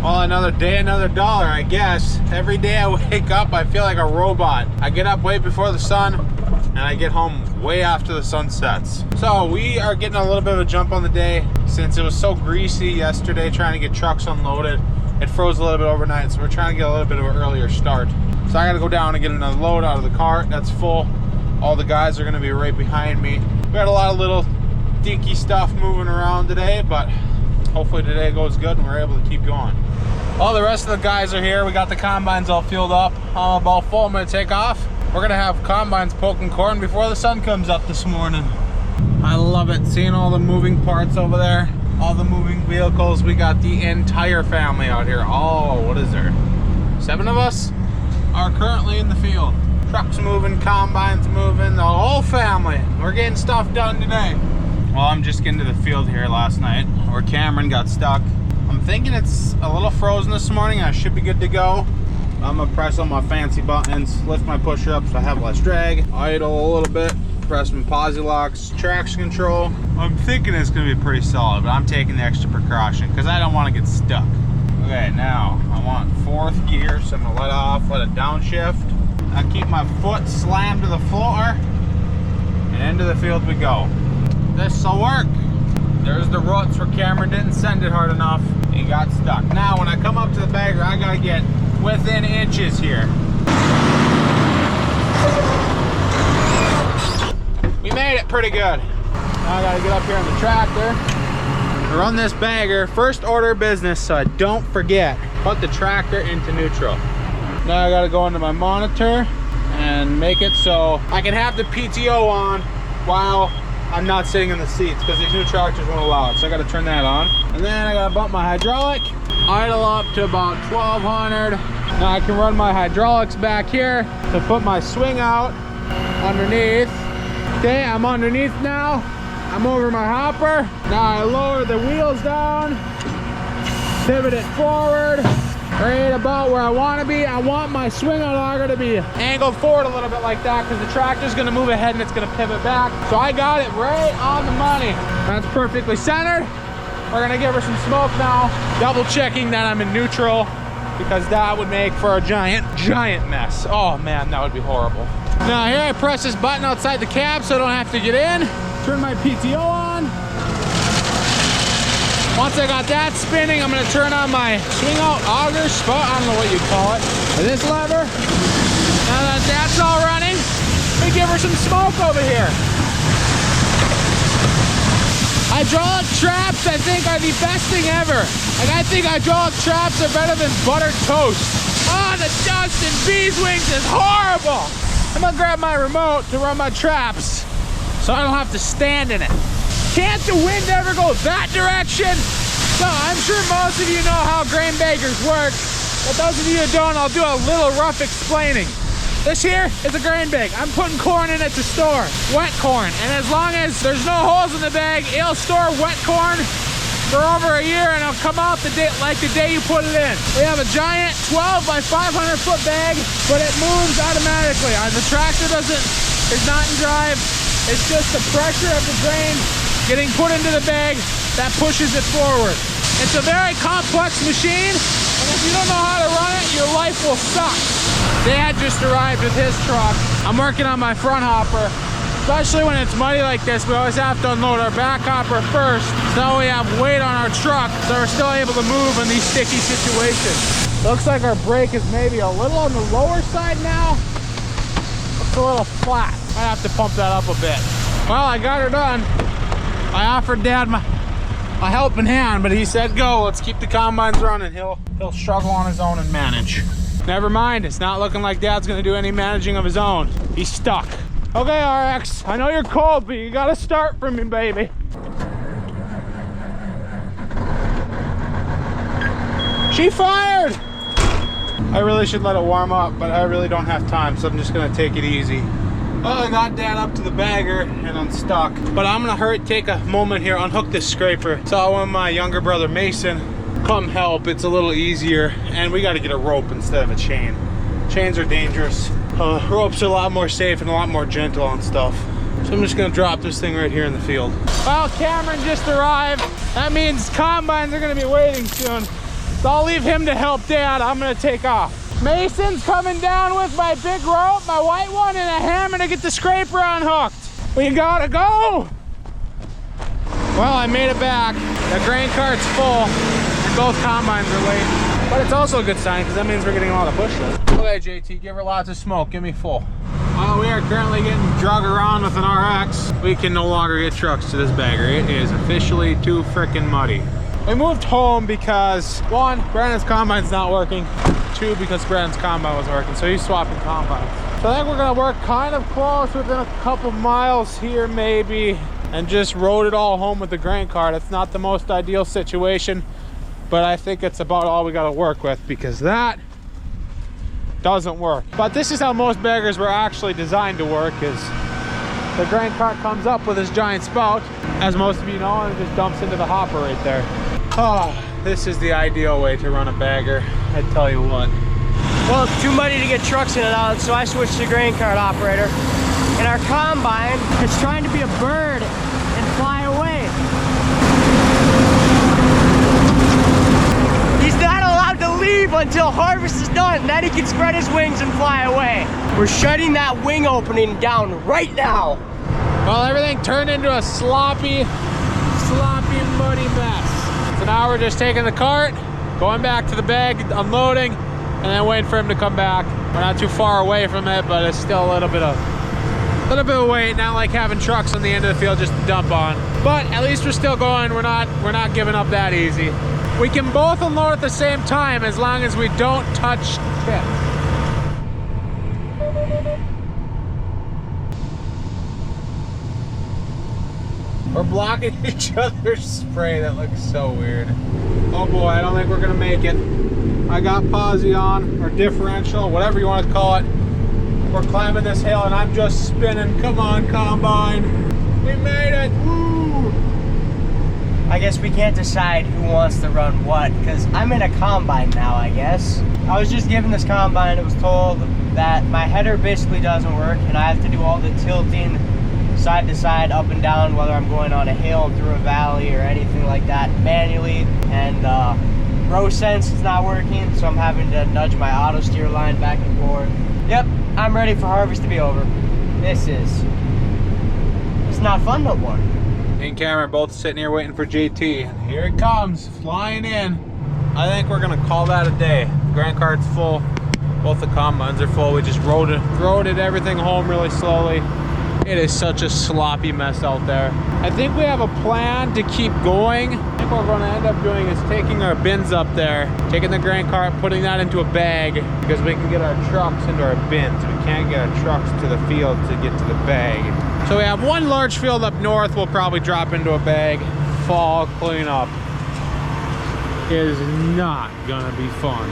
Well, another day, another dollar, I guess. Every day I wake up, I feel like a robot. I get up way before the sun, and I get home way after the sun sets. So we are getting a little bit of a jump on the day since it was so greasy yesterday trying to get trucks unloaded. It froze a little bit overnight, so we're trying to get a little bit of an earlier start. So I gotta go down and get another load out of the cart. That's full. All the guys are gonna be right behind me. We got a lot of little dinky stuff moving around today, but hopefully today goes good and we're able to keep going. All the rest of the guys are here. We got the combines all fueled up. I'm about full. I'm gonna take off. We're gonna have combines poking corn before the sun comes up this morning. I love it, seeing all the moving parts over there, all the moving vehicles. We got the entire family out here. Oh, what is there? 7 of us are currently in the field. Trucks moving, combines moving, the whole family. We're getting stuff done today. Well, I'm just getting to the field here last night where Cameron got stuck. I'm thinking it's a little frozen this morning. I should be good to go. I'm gonna press on my fancy buttons, lift my pusher up so I have less drag, idle a little bit, press my posi locks, traction control. I'm thinking it's gonna be pretty solid, but I'm taking the extra precaution because I don't want to get stuck. Okay, now I want 4th gear, so I'm gonna let off, let it downshift. I keep my foot slammed to the floor, and into the field we go. This'll work. There's the roots where Cameron didn't send it hard enough. He got stuck. Now when I come up to the bagger, I gotta get within inches here. We made it pretty good. Now I gotta get up here on the tractor, run this bagger, first order of business so I don't forget. Put the tractor into neutral. Now I gotta go into my monitor and make it so I can have the PTO on while I'm not sitting in the seats because these new tractors won't allow it. So I gotta turn that on. And then I gotta bump my hydraulic, idle up to about 1200. Now I can run my hydraulics back here to put my swing out underneath. Okay, I'm underneath now. I'm over my hopper. Now I lower the wheels down, pivot it forward, right about where I want to be. I want my swing out auger to be angled forward a little bit like that because the tractor's going to move ahead and it's going to pivot back. So I got it right on the money. That's perfectly centered. We're going to give her some smoke now, double checking that I'm in neutral because that would make for a giant mess. Oh man, that would be horrible. Now here I press this button outside the cab so I don't have to get in. Turn my PTO on. Once I got that spinning, I'm gonna turn on my swing out auger spot. I don't know what you call it. This lever. Now that that's all running, let me give her some smoke over here. Hydraulic traps, I think, are the best thing ever. Like, I think hydraulic traps are better than buttered toast. Oh, the dust and bees wings is horrible. I'm gonna grab my remote to run my traps so I don't have to stand in it. Can't the wind ever go that direction? So I'm sure most of you know how grain baggers work, but those of you who don't, I'll do a little rough explaining. This here is a grain bag. I'm putting corn in it to store, wet corn. And as long as there's no holes in the bag, it'll store wet corn for over a year and it'll come out the day, like the day you put it in. We have a giant 12 by 500 foot bag, but it moves automatically. The tractor is not in drive. It's just the pressure of the grain getting put into the bag that pushes it forward. It's a very complex machine, and if you don't know how to run it, your life will suck. Dad just arrived with his truck. I'm working on my front hopper. Especially when it's muddy like this, we always have to unload our back hopper first, so we have weight on our truck, so we're still able to move in these sticky situations. Looks like our brake is maybe a little on the lower side now. It's a little flat. I have to pump that up a bit. Well, I got her done. I offered Dad my helping hand, but he said go, let's keep the combines running. He'll struggle on his own and manage. Never mind, it's not looking like Dad's gonna do any managing of his own. He's stuck. Okay, RX, I know you're cold, but you gotta start for me, baby. She fired! I really should let it warm up, but I really don't have time, so I'm just gonna take it easy. Well, I got Dad up to the bagger and unstuck, but I'm gonna take a moment here, unhook this scraper. Saw one of my younger brother Mason come help. It's a little easier, and we gotta get a rope instead of a chain. Chains are dangerous. Ropes are a lot more safe and a lot more gentle on stuff. So I'm just gonna drop this thing right here in the field. Well, Cameron just arrived. That means combines are gonna be waiting soon. So I'll leave him to help Dad. I'm gonna take off. Mason's coming down with my big rope, my white one, and a hammer to get the scraper unhooked. We gotta go. Well, I made it back. The grain cart's full and both combines are late. But it's also a good sign because that means we're getting a lot of bushels. Okay, JT, give her lots of smoke. Give me full. Well, we are currently getting drug around with an RX. We can no longer get trucks to this bagger. It is officially too freaking muddy. We moved home because, one, Brandon's combine's not working. Two, because Brandon's combine was working, so he's swapping combines. So I think we're gonna work kind of close, within a couple miles here maybe, and just road it all home with the grain cart. It's not the most ideal situation, but I think it's about all we gotta work with because that doesn't work. But this is how most baggers were actually designed to work, is the grain cart comes up with this giant spout, as most of you know, and it just dumps into the hopper right there. Oh, this is the ideal way to run a bagger, I tell you what. Well, it's too muddy to get trucks in and out, so I switched to grain cart operator. And our combine is trying to be a bird and fly away. He's not allowed to leave until harvest is done, then he can spread his wings and fly away. We're shutting that wing opening down right now. Well, everything turned into a sloppy, muddy mess. So now we're just taking the cart, going back to the bag, unloading, and then waiting for him to come back. We're not too far away from it, but it's still a little bit of wait. Not like having trucks on the end of the field just to dump on. But at least we're still going. We're not giving up that easy. We can both unload at the same time as long as we don't touch tip. We're blocking each other's spray. That looks so weird. Oh boy, I don't think we're gonna make it. I got posi on, or differential, whatever you want to call it. We're climbing this hill and I'm just spinning. Come on, combine. We made it, woo! I guess we can't decide who wants to run what, because I'm in a combine now, I guess. I was just given this combine. It was told that my header basically doesn't work and I have to do all the tilting side to side, up and down, whether I'm going on a hill, through a valley, or anything like that manually. And row sense is not working, so I'm having to nudge my auto steer line back and forth. Yep, I'm ready for harvest to be over. It's not fun no more. Me and Cameron are both sitting here waiting for JT. And here it comes, flying in. I think we're gonna call that a day. The grain cart's full, both the combines are full. We just roaded everything home really slowly. It is such a sloppy mess out there. I think we have a plan to keep going. I think what we're gonna end up doing is taking our bins up there, taking the grain cart, putting that into a bag, because we can get our trucks into our bins. We can't get our trucks to the field to get to the bag. So we have one large field up north we'll probably drop into a bag. Fall cleanup is not gonna be fun.